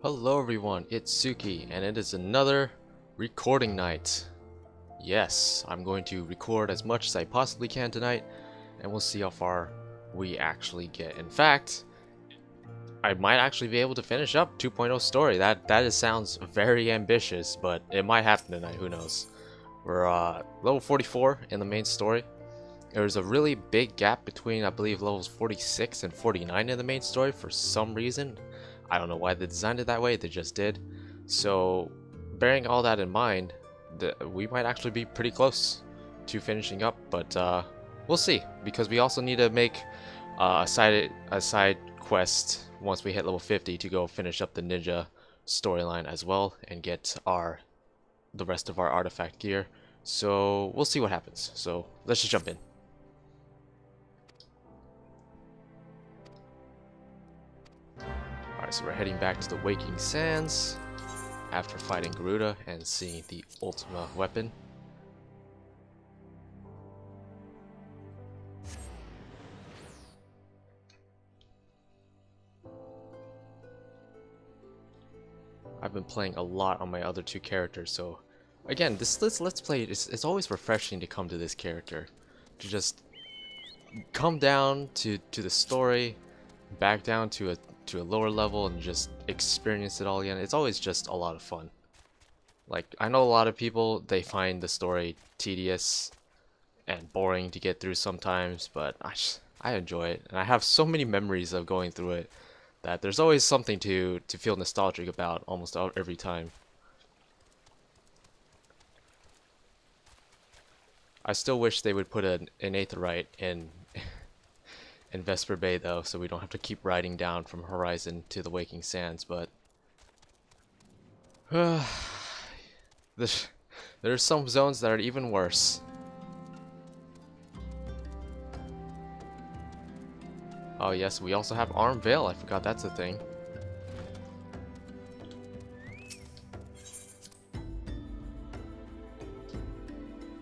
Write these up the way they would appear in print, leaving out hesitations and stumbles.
Hello everyone, it's Tsuki, and it is another recording night. Yes, I'm going to record as much as I possibly can tonight, and we'll see how far we actually get. In fact, I might actually be able to finish up 2.0 story. That sounds very ambitious, but it might happen tonight, who knows. We're level 44 in the main story. There's a really big gap between, I believe, levels 46 and 49 in the main story for some reason. I don't know why they designed it that way, they just did. So, bearing all that in mind, we might actually be pretty close to finishing up, but we'll see, because we also need to make a side quest once we hit level 50 to go finish up the ninja storyline as well and get the rest of our artifact gear. So, we'll see what happens. So, let's just jump in. Alright, so we're heading back to the Waking Sands after fighting Garuda and seeing the Ultima weapon. I've been playing a lot on my other two characters, so again, this let's play, it's always refreshing to come to this character, to just come down to the story, back down to a lower level and just experience it all again. It's always just a lot of fun. Like, I know a lot of people, they find the story tedious and boring to get through sometimes, but I enjoy it, and I have so many memories of going through it that there's always something to feel nostalgic about almost every time. I still wish they would put an aetherite in Vesper Bay though, so we don't have to keep riding down from Horizon to the Waking Sands, but there's some zones that are even worse. Oh yes, we also have Arm Veil, I forgot that's a thing.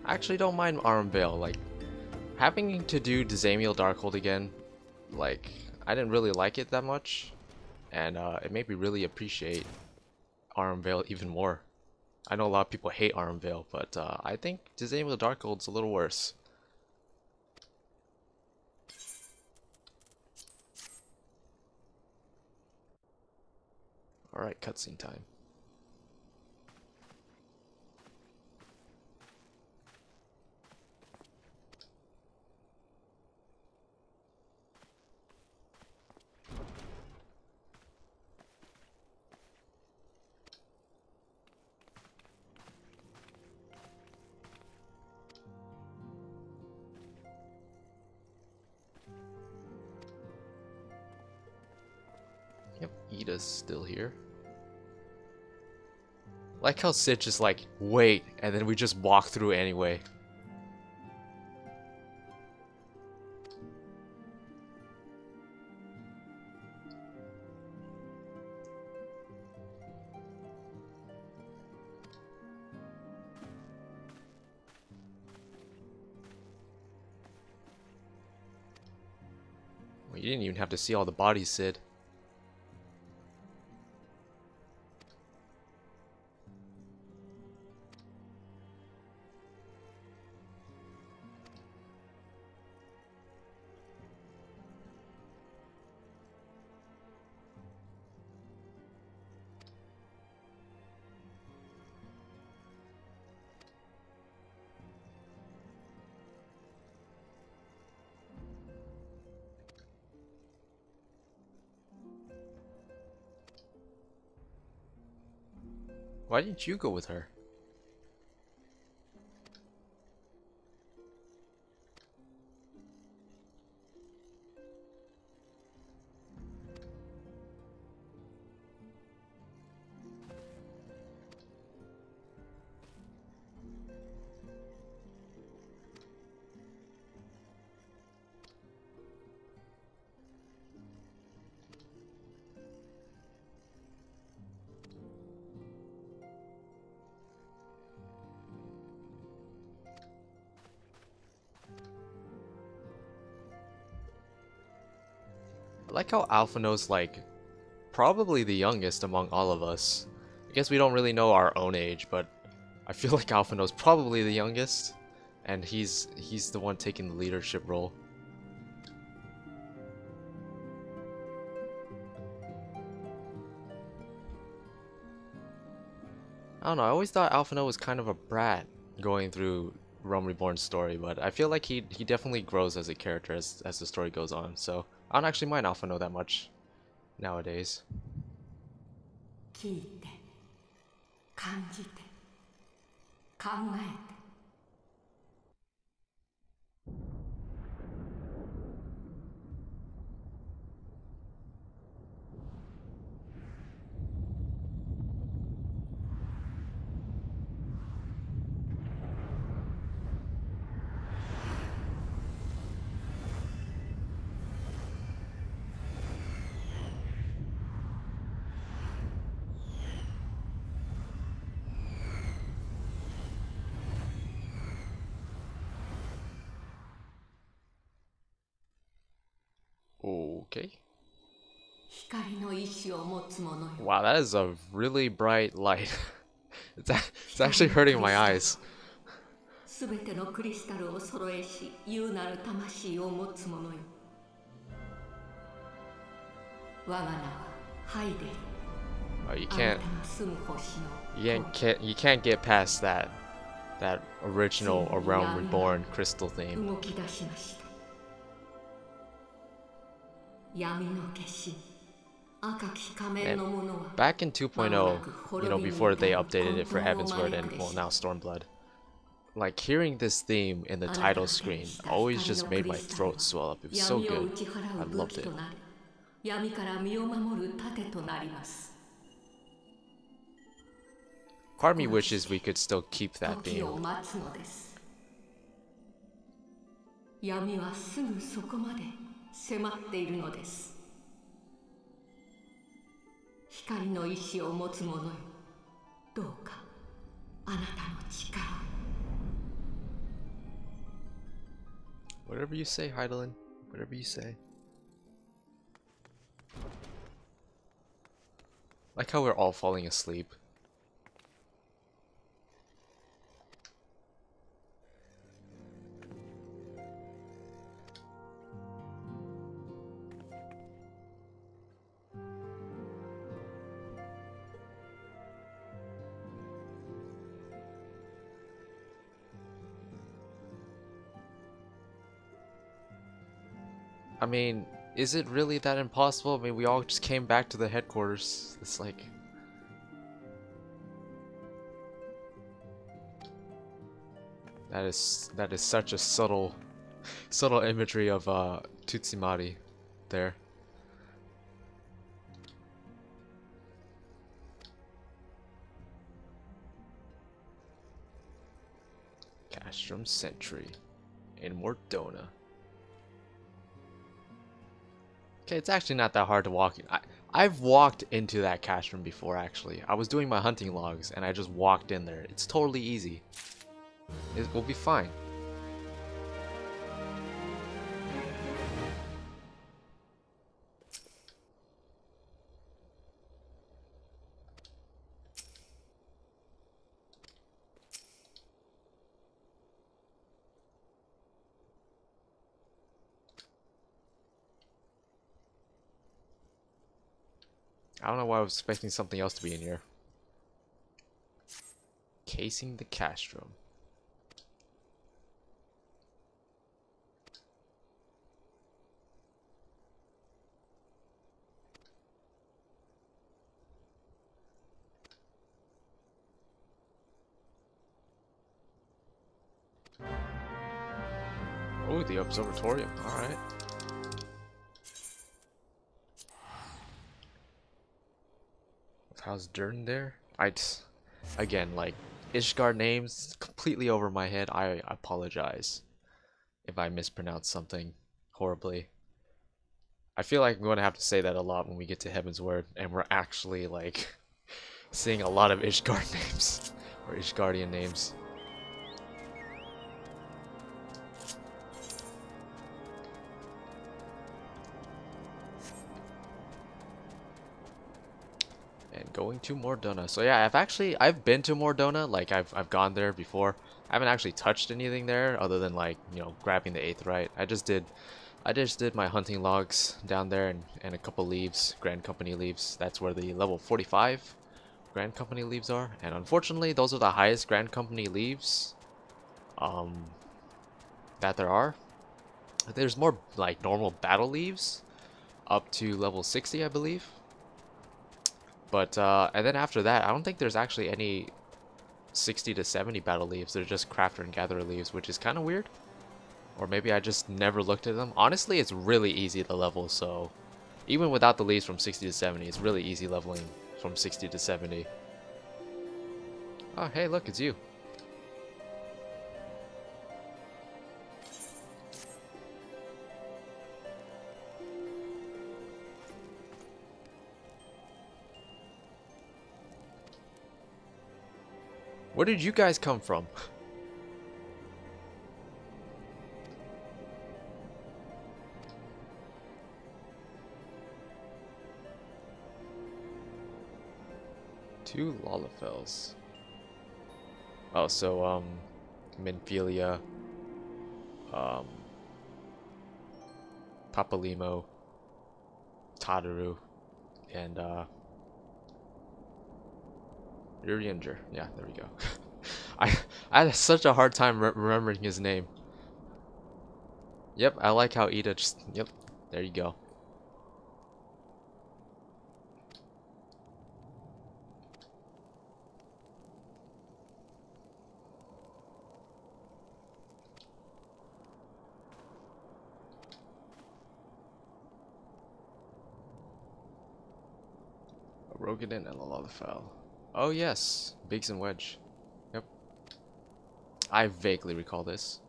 I actually don't mind Arm Veil, like, having to do Dzamiel Darkhold again, like, I didn't really like it that much, and it made me really appreciate Arm Veil even more. I know a lot of people hate Arm Veil, but I think Dzamiel Darkhold's a little worse. Alright, cutscene time. Yep, Ida's still here. Like how Sid just like, wait, and then we just walk through anyway. Well, you didn't even have to see all the bodies, Sid. Why didn't you go with her? I like how Alpha knows, like, probably the youngest among all of us. I guess we don't really know our own age, but I feel like Alphino's probably the youngest, and he's the one taking the leadership role. I don't know, I always thought Alphino was kind of a brat going through Realm Reborn's story, but I feel like he definitely grows as a character as the story goes on, so I don't actually mind Alphino that much nowadays. 聞いて、感じて、考えて。Okay. 光の意志を持つ者よ。 Wow, that is a really bright light. It's actually hurting my eyes. すべてのクリスタルを揃えし、優なる魂を持つ者よ。我が名はハイデリ。 Oh, you あな can't たが住む星の you can't get past that original A Realm Reborn crystal theme. 動き出しました。闇の化身、赤き仮面の者は Back in 2.0, you know, before they updated it for Heavensward and well now Stormblood, like hearing this theme in the title screen always just made my throat swell up. It was so good. I loved it. 闇から身を守る盾となります。 Part of me wishes we could still keep that 時を theme. 待つのです。闇はすぐそこまで迫っているのです。光の意志を持つ者よ、どうかあなたの力を。 Whatever you say, Heidelin. Whatever you say. Like how we're all falling asleep. I mean, is it really that impossible? I mean, we all just came back to the headquarters. It's like... That is such a subtle imagery of Tsukimori there. Castrum Sentry in Mordona. Okay, it's actually not that hard to walk. I've walked into that castrum before, actually. I was doing my hunting logs, and I just walked in there. It's totally easy. It will be fine. I don't know why I was expecting something else to be in here. Casing the castrum. Oh, the observatorium. Alright. How's Durden there? Again, like, Ishgard names completely over my head. I apologize if I mispronounce something horribly. I feel like I'm going to have to say that a lot when we get to Heavensward, and we're actually, like, seeing a lot of Ishgard names, or Ishgardian names. And going to Mordona. So yeah, I've been to Mordona, like I've gone there before. I haven't actually touched anything there other than like, you know, grabbing the 8th right. I just did my hunting logs down there and a couple leaves, Grand Company leaves. That's where the level 45 Grand Company leaves are. And unfortunately, those are the highest Grand Company leaves that there are. There's more like normal battle leaves up to level 60, I believe. But and then after that, I don't think there's actually any 60 to 70 battle leaves. They're just crafter and gatherer leaves, which is kind of weird. Or maybe I just never looked at them. Honestly, it's really easy to level, so even without the leaves from 60 to 70, it's really easy leveling from 60 to 70. Oh, hey, look, it's you. Where did you guys come from? Two Lalafels. Oh, so, Minfilia, Papalimo, Tadaru, and, Urianger. Yeah, there we go. I had such a hard time remembering his name. Yep, I like how Ida just... Yep, there you go. A Rogadin and a Lalafell. Oh yes, Biggs and Wedge. Yep. I vaguely recall this.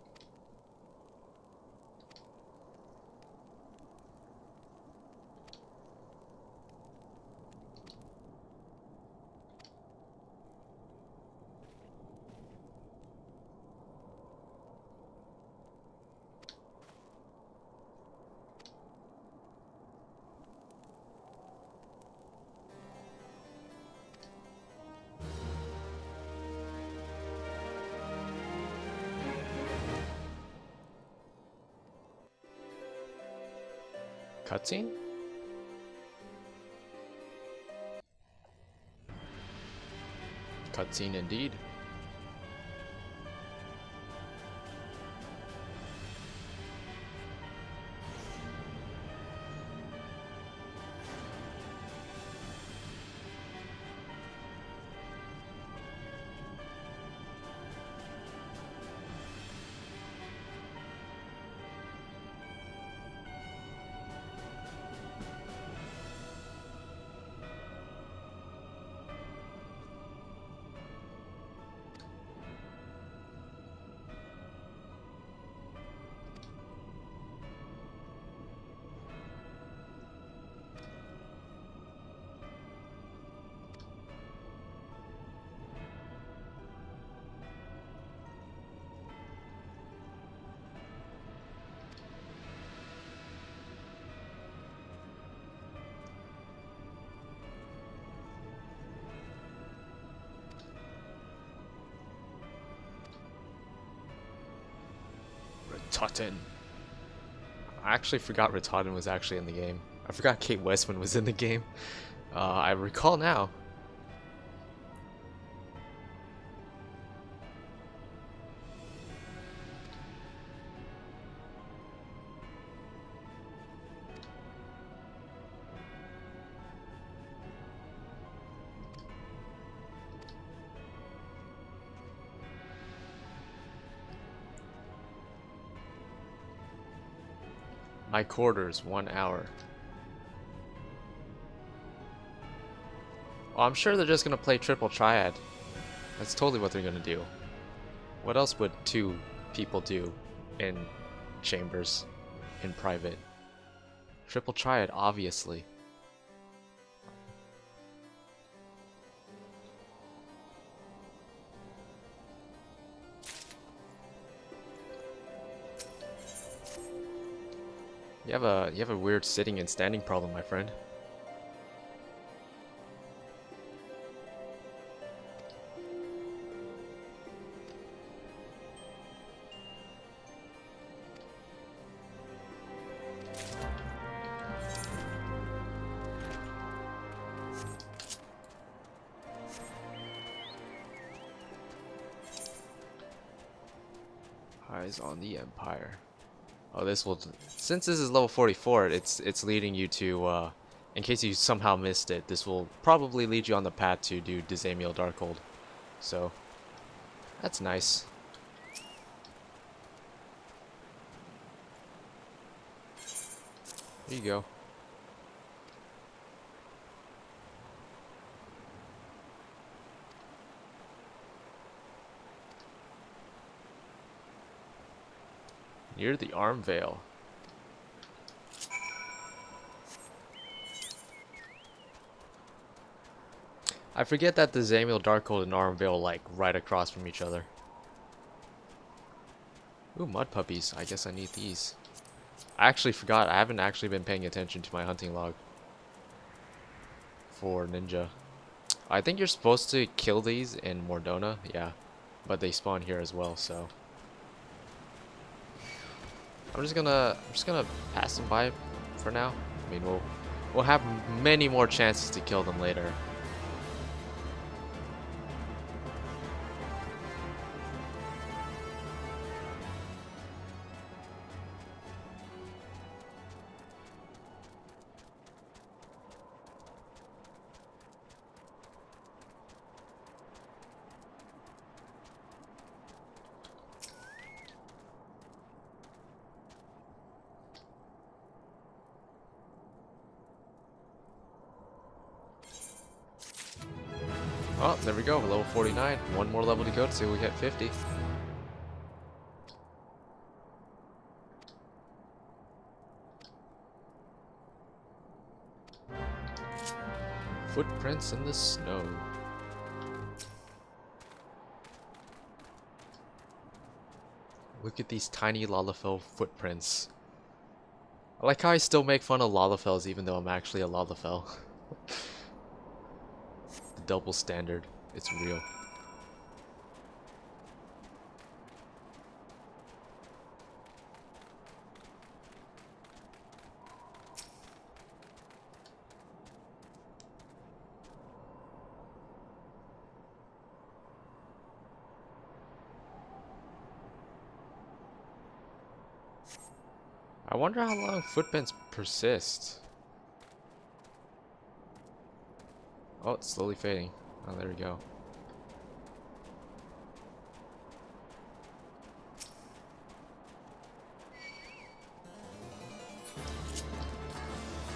Cutscene? Cutscene indeed. Ritotten. I actually forgot Ritotten was actually in the game. I forgot Kate Westman was in the game. I recall now. My quarters, 1 hour. Oh, I'm sure they're just gonna play triple triad. That's totally what they're gonna do. What else would two people do in chambers, in private? Triple triad, obviously. You have a weird sitting and standing problem, my friend. Eyes on the Empire. Oh, this will, since this is level 44, it's leading you to, in case you somehow missed it, this will probably lead you on the path to do Dizamiel Darkhold. So, that's nice. There you go. Near the Arm Veil. I forget that the Zamiel Darkhold and Arm Veil like right across from each other. Ooh, mud puppies. I guess I need these. I actually forgot. I haven't actually been paying attention to my hunting log for ninja. I think you're supposed to kill these in Mordona, yeah, but they spawn here as well, so I'm just gonna pass them by for now. I mean, we'll have many more chances to kill them later. Oh, there we go, level 49. One more level to go to see if we hit 50. Footprints in the snow. Look at these tiny Lalafell footprints. I like how I still make fun of Lalafells even though I'm actually a Lalafell. The double standard. It's real. I wonder how long footprints persist. Oh, it's slowly fading. Oh, there we go.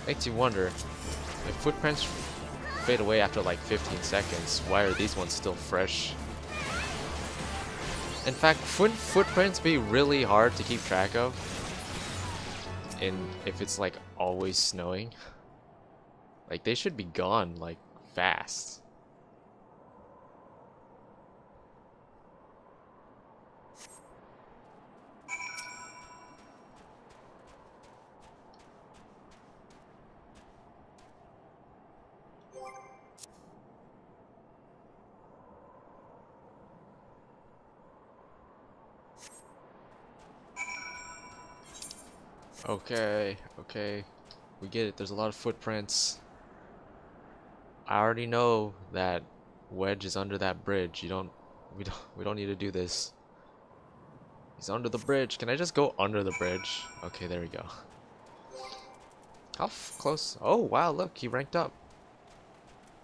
Makes you wonder, if footprints fade away after like 15 seconds, why are these ones still fresh? In fact, footprints be really hard to keep track of if it's like always snowing. Like they should be gone like fast. Okay, okay. We get it. There's a lot of footprints. I already know that Wedge is under that bridge. We don't need to do this. He's under the bridge. Can I just go under the bridge? Okay, there we go. How close? Oh, wow, look, he ranked up.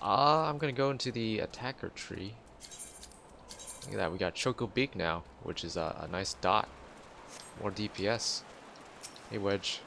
I'm gonna go into the attacker tree. Look at that, we got Choco Beak now, which is a nice dot. More DPS. Hey, Wedge.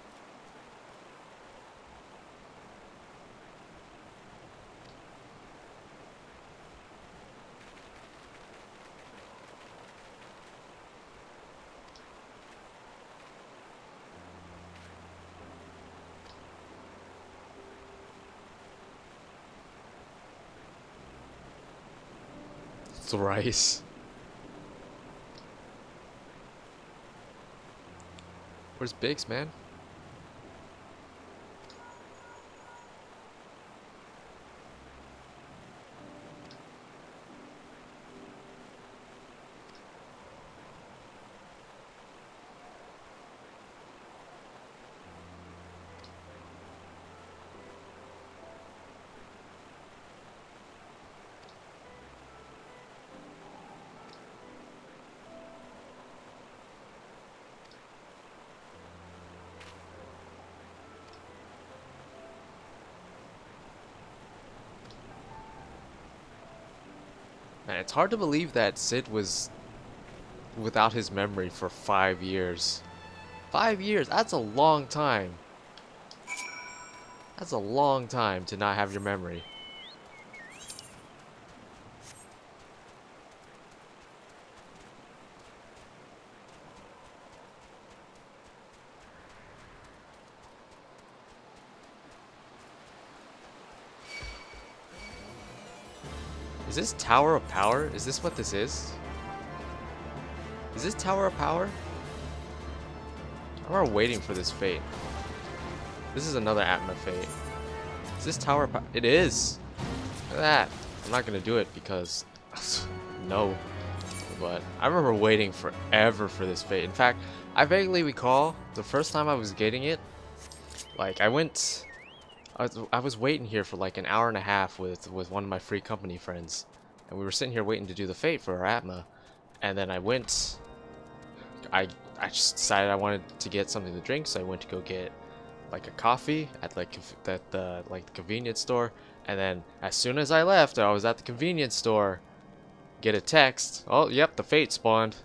Thrice. Where's Biggs, man? Man, it's hard to believe that Sid was without his memory for 5 years. 5 years, that's a long time. That's a long time to not have your memory. Is this Tower of Power? Is this what this is? Is this Tower of Power? I remember waiting for this fate. This is another Atma fate. Is this Tower of Power? It is! Look at that. I'm not gonna do it because... no. But I remember waiting forever for this fate. In fact, I vaguely recall the first time I was getting it, like I was waiting here for like an hour and a half with one of my free company friends, and we were sitting here waiting to do the fate for our Atma, and then I just decided I wanted to get something to drink, so I went to go get like a coffee at like the convenience store, and then as soon as I left, I was at the convenience store, get a text. Oh, yep, the fate spawned.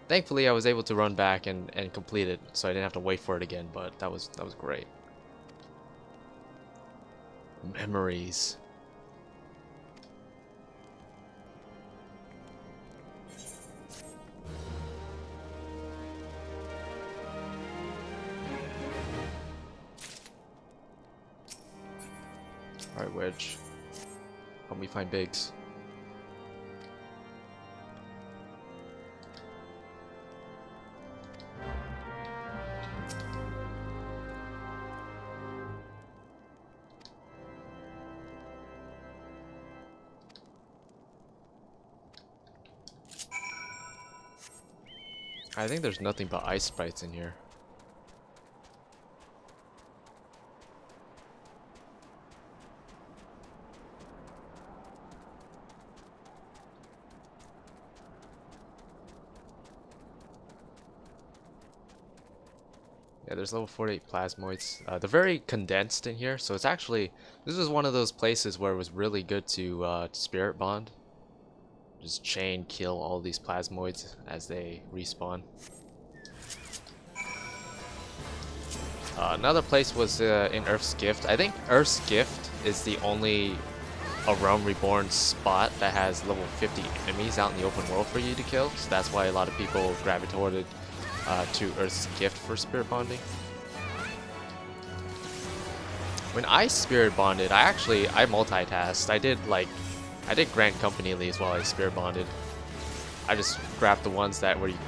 Thankfully, I was able to run back and complete it, so I didn't have to wait for it again. But that was great. Memories. All right, Wedge. Help me find Biggs. I think there's nothing but ice sprites in here. Yeah, there's level 48 plasmoids. They're very condensed in here, so it's actually... This is one of those places where it was really good to spirit bond. Just chain kill all these plasmoids as they respawn. Another place was in Earth's Gift. I think Earth's Gift is the only A Realm Reborn spot that has level 50 enemies out in the open world for you to kill. So that's why a lot of people gravitated to Earth's Gift for spirit bonding. When I spirit bonded, I multitasked. I did Grand Company leaves while I spirit bonded. I just grabbed the ones that where you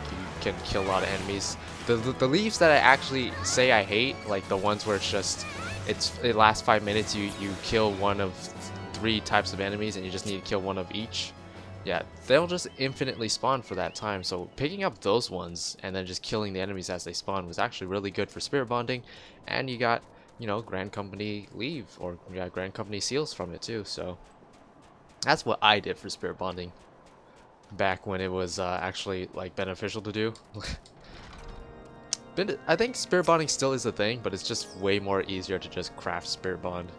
can kill a lot of enemies. The leaves that I actually say I hate, like the ones where it lasts 5 minutes, you kill one of 3 types of enemies and you just need to kill one of each. Yeah, they'll just infinitely spawn for that time. So picking up those ones and then just killing the enemies as they spawn was actually really good for spirit bonding, and you got, you know, Grand Company leave, or yeah, Grand Company seals from it too. So that's what I did for spirit bonding back when it was actually like beneficial to do. But I think spirit bonding still is a thing, but it's just way more easier to just craft spirit bond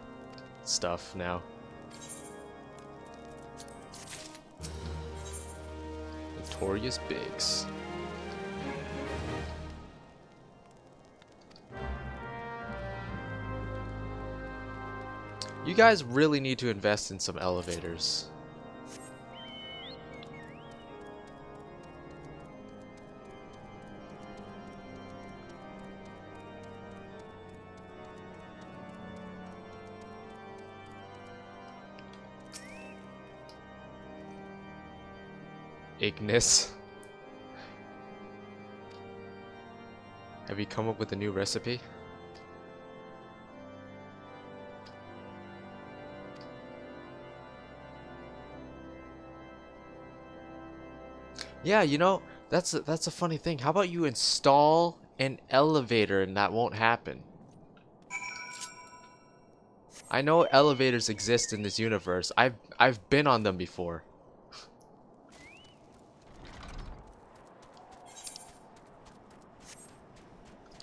stuff now. Notorious Biggs. You guys really need to invest in some elevators. Ignis. Have you come up with a new recipe? Yeah, you know, that's a funny thing. How about you install an elevator and that won't happen? I know elevators exist in this universe. I've been on them before.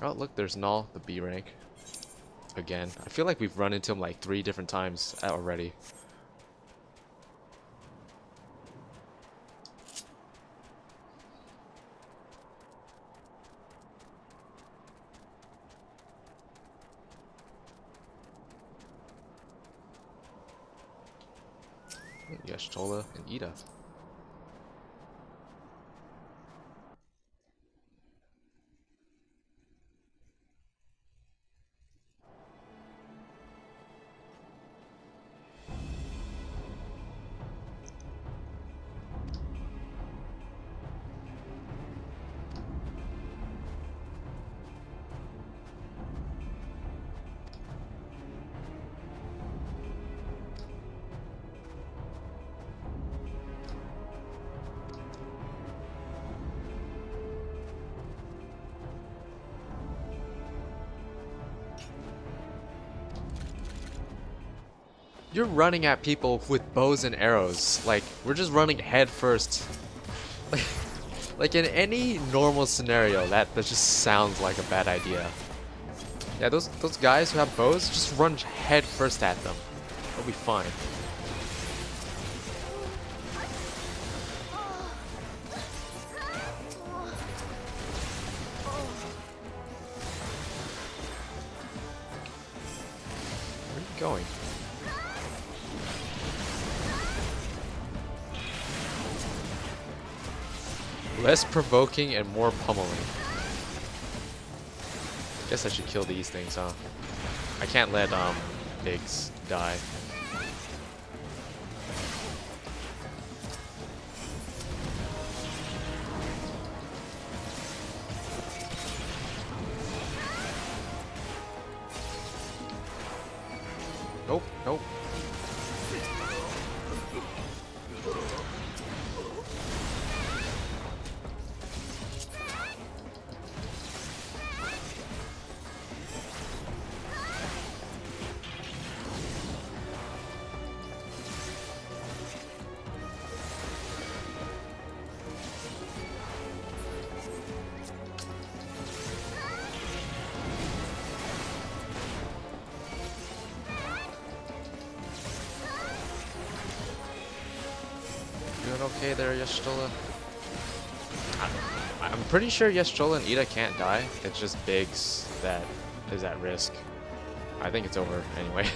Oh, look, there's Null, the B rank. Again. I feel like we've run into him like 3 different times already. Yashtola and Ida. You're running at people with bows and arrows. Like, we're just running head first. Like in any normal scenario, that just sounds like a bad idea. Yeah, those guys who have bows, just run head first at them. They'll be fine. Where are you going? Less provoking and more pummeling. Guess I should kill these things, huh? I can't let pigs die. Nope, nope. Okay there, Yashtola. I'm pretty sure Yashtola and Ida can't die. It's just Biggs that is at risk. I think it's over anyway.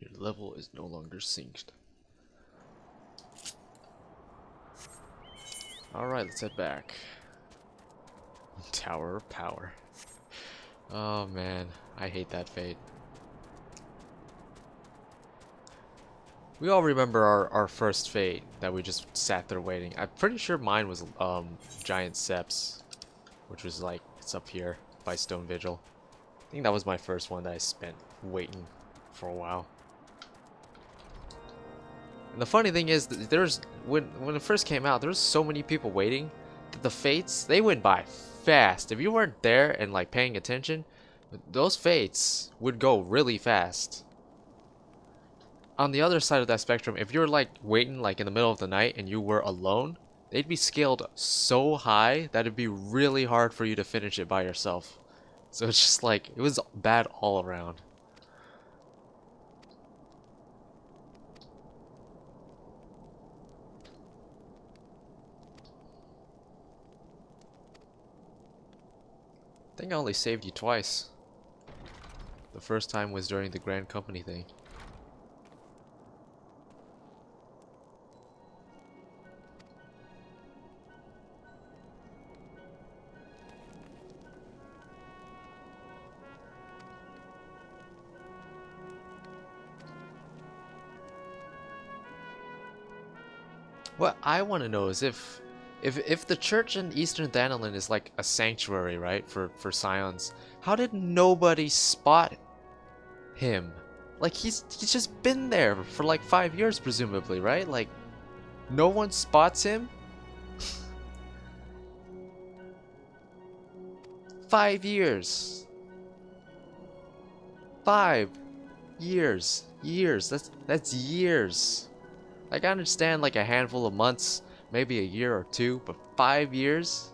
Your level is no longer synced. Alright, let's head back. Tower of Power. Oh man, I hate that fate. We all remember our first fate that we just sat there waiting. I'm pretty sure mine was Giant Seps, which was like, it's up here by Stone Vigil. I think that was my first one that I spent waiting for a while. And the funny thing is, that when it first came out, there was so many people waiting that the fates, they went by fast. If you weren't there and like paying attention, those fates would go really fast. On the other side of that spectrum, if you're like waiting like in the middle of the night and you were alone, they'd be scaled so high that it'd be really hard for you to finish it by yourself. So it's just like, it was bad all around. I think I only saved you twice. The first time was during the Grand Company thing. What I want to know is if the church in Eastern Thanalan is like a sanctuary, right, for scions, how did nobody spot him? Like he's just been there for like 5 years presumably, right? Like no one spots him? 5 years. 5 years. Years. That's years. Like, I understand like a handful of months, maybe a year or two, but 5 years?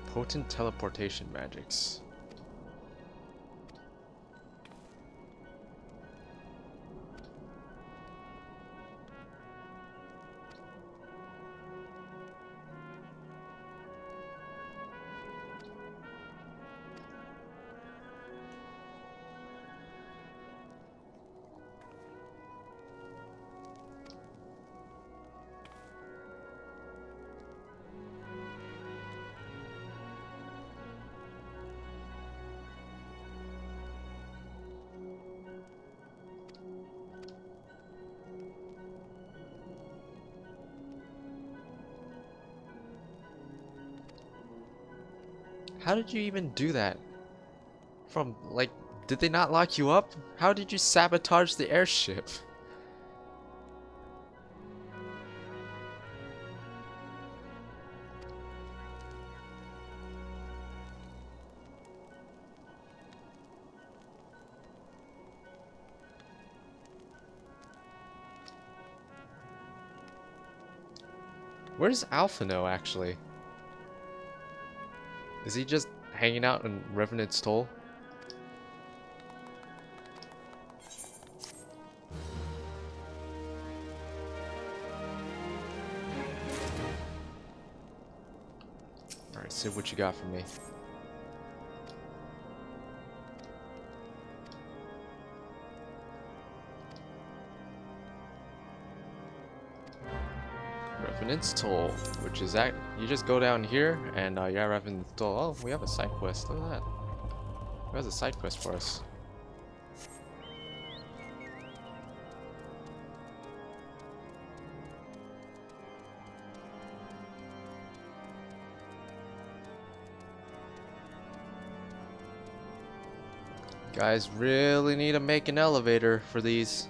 Potent teleportation magics. How did you even do that? From, like, did they not lock you up? How did you sabotage the airship? Where's Alphino actually? Is he just hanging out in Revenant's Toll? Alright, see what you got for me. Revenant's Toll, which is that you just go down here and yeah, Revenant's Toll. Oh, we have a side quest. Look at that. Who has a side quest for us? Guys really need to make an elevator for these.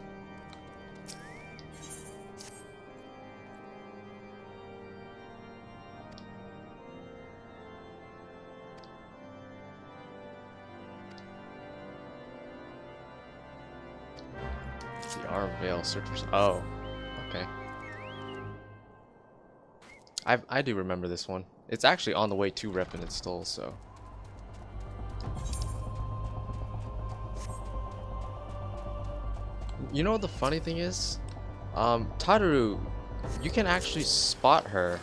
The arm veil search for. Oh, okay. I do remember this one. It's actually on the way to Revenant's Stoll, so. You know what the funny thing is? Tadaru, you can actually spot her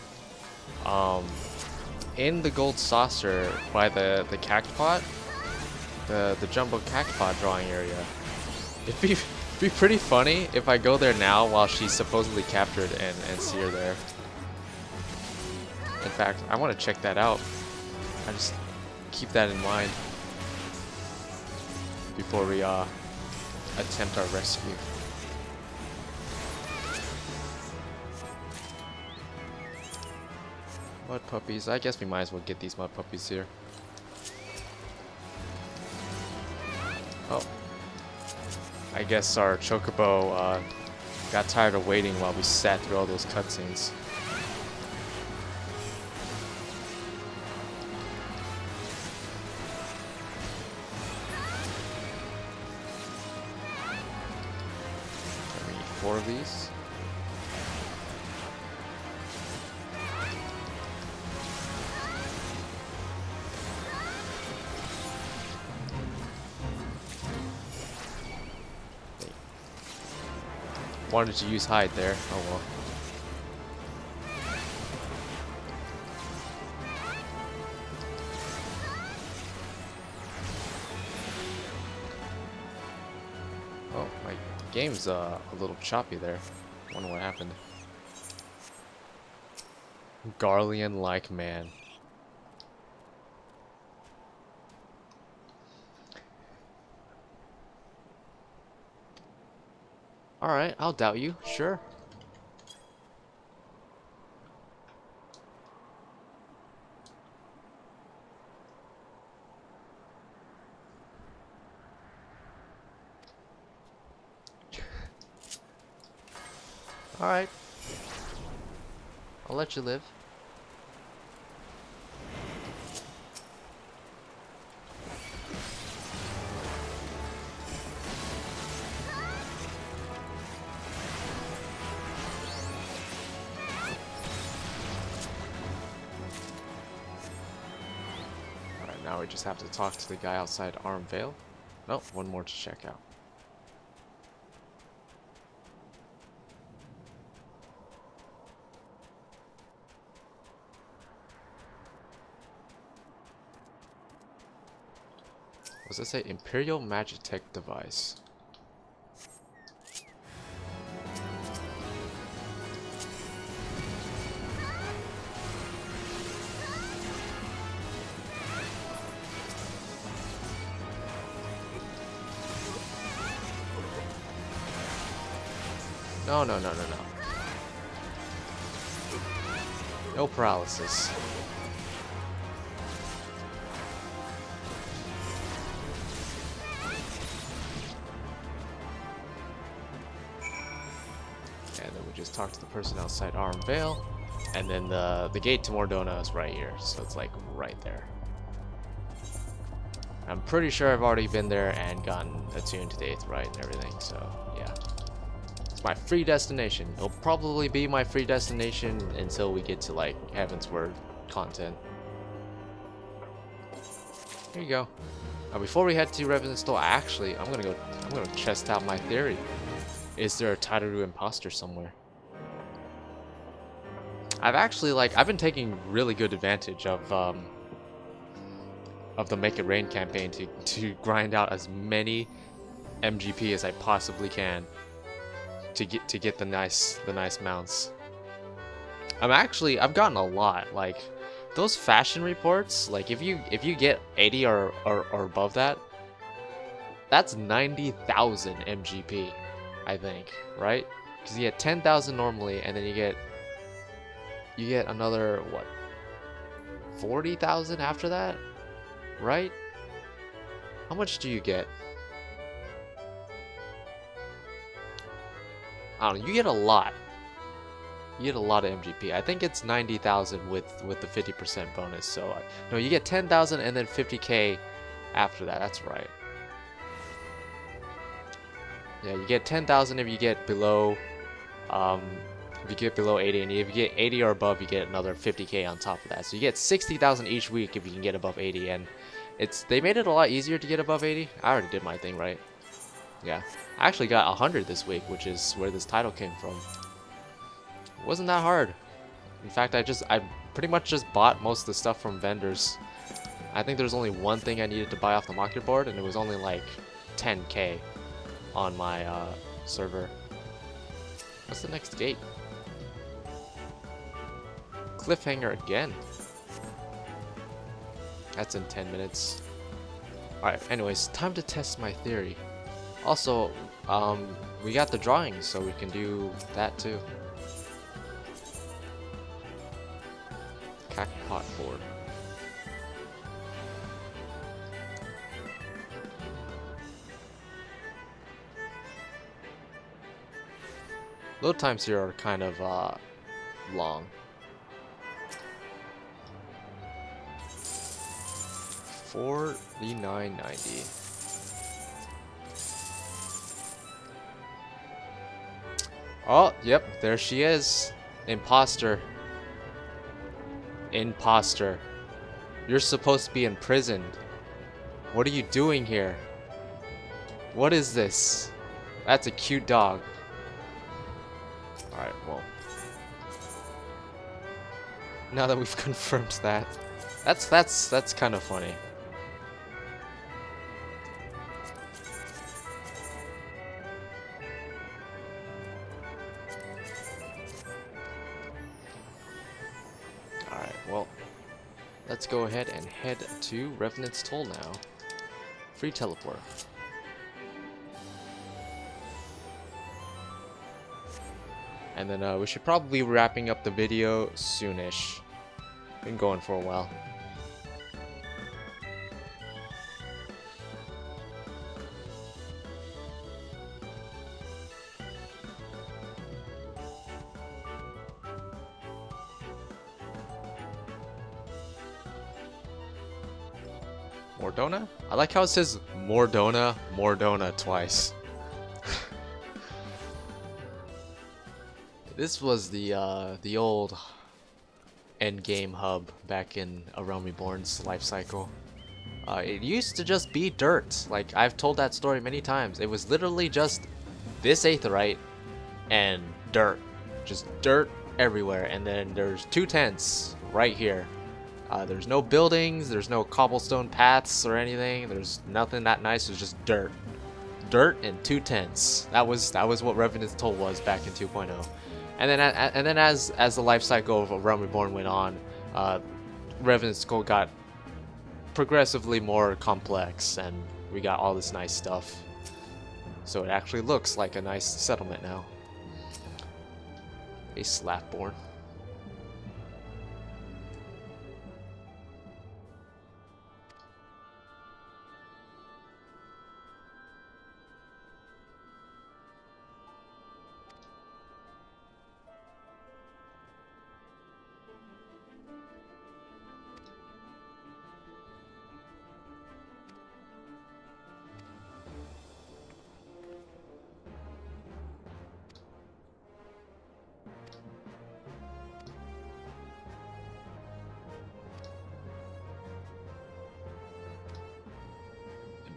in the gold saucer by the cactpot, the jumbo cactpot drawing area. It'd be pretty funny if I go there now while she's supposedly captured and see her there. In fact, I want to check that out. I just keep that in mind before we attempt our rescue. Mud puppies. I guess we might as well get these mud puppies here. Oh. I guess our chocobo got tired of waiting while we sat through all those cutscenes. We need 4 of these. Wanted to use hide there. Oh well. Oh, my game's a little choppy there. Wonder what happened. Garlean-like man. Alright, I'll doubt you, sure. Alright. I'll let you live. Alright, now we just have to talk to the guy outside Arm Vale. Nope, one more to check out. What does it say? Imperial Magitech device. No, no, no, no, no. No paralysis. And then we just talk to the person outside Arm Vale, and then the gate to Mordona is right here, so it's like right there. I'm pretty sure I've already been there and gotten attuned to the 8th Rite and everything, so yeah. It's my free destination. It'll probably be my free destination until we get to like Heaven's Word content. Here you go. Before we head to Revenant's Stole, actually, I'm gonna test out my theory. Is there a Tairu imposter somewhere? I've been taking really good advantage of the Make It Rain campaign to grind out as many MGP as I possibly can to get the nice mounts. I've gotten a lot. Like those fashion reports, like if you get 80 or above that, that's 90,000 MGP, I think, right? Because you get 10,000 normally, and then you get another what, 40,000 after that, right? How much do you get? I don't know. You get a lot. You get a lot of MGP. I think it's 90,000 with the 50% bonus. So no, you get 10,000 and then 50k after that. That's right. Yeah, you get 10,000 if you get below, if you get below 80, and if you get 80 or above, you get another 50k on top of that. So you get 60,000 each week if you can get above 80, and they made it a lot easier to get above 80. I already did my thing right. Yeah, I actually got 100 this week, which is where this title came from. It wasn't that hard. In fact, I pretty much just bought most of the stuff from vendors. I think there's only one thing I needed to buy off the market board, and it was only like 10k on my server. What's the next gate? Cliffhanger again. That's in 10 minutes. Alright, anyways, time to test my theory. Also, we got the drawings, so we can do that too. Cactpot board. Load times here are kind of long. 49.90. Oh, yep, there she is. Imposter. Imposter. You're supposed to be imprisoned. What are you doing here? What is this? That's a cute dog. Alright, well. Now that we've confirmed that. That's kind of funny. Alright, well. Let's go ahead and head to Revenant's Toll now. Free teleport. And then we should probably be wrapping up the video soonish. Been going for a while. Mordona? I like how it says Mordona, Mordona twice. This was the old endgame hub back in A Realm Reborn's life cycle. It used to just be dirt. Like, I've told that story many times. It was literally just this aetheryte and dirt. Just dirt everywhere. And then there's 2 tents right here. There's no buildings, there's no cobblestone paths or anything. There's nothing that nice. It's just dirt. Dirt and 2 tents. That was what Revenant's Toll was back in 2.0. And then as the life cycle of A Realm Reborn went on, Revenant's Toll got progressively more complex, and we got all this nice stuff. So it actually looks like a nice settlement now. A Slapborn.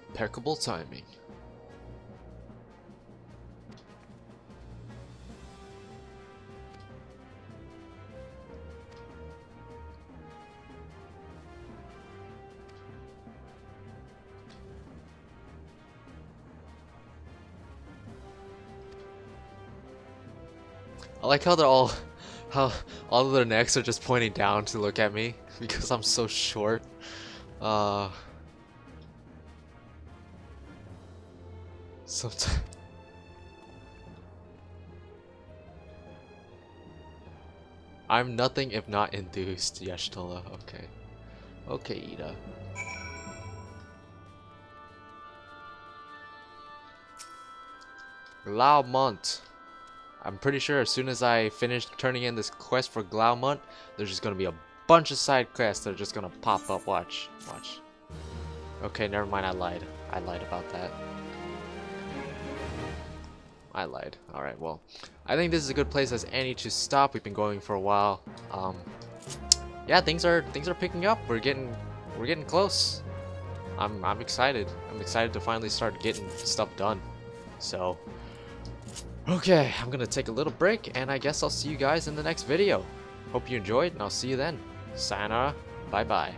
Impeccable timing. I like how all of their necks are just pointing down to look at me because I'm so short. Sometimes I'm nothing if not enthused, Yashtala. Okay. Okay, Ida. Glaumont. I'm pretty sure as soon as I finish turning in this quest for Glaumont, there's just gonna be a bunch of side quests that are just gonna pop up. Watch. Watch. Okay, never mind, I lied. I lied about that. I lied. Alright, well, I think this is a good place as any to stop. We've been going for a while. Yeah, things are picking up. We're getting close. I'm excited. I'm excited to finally start getting stuff done. So, okay, I'm gonna take a little break, and I guess I'll see you guys in the next video. Hope you enjoyed, and I'll see you then. Sayonara. Bye bye.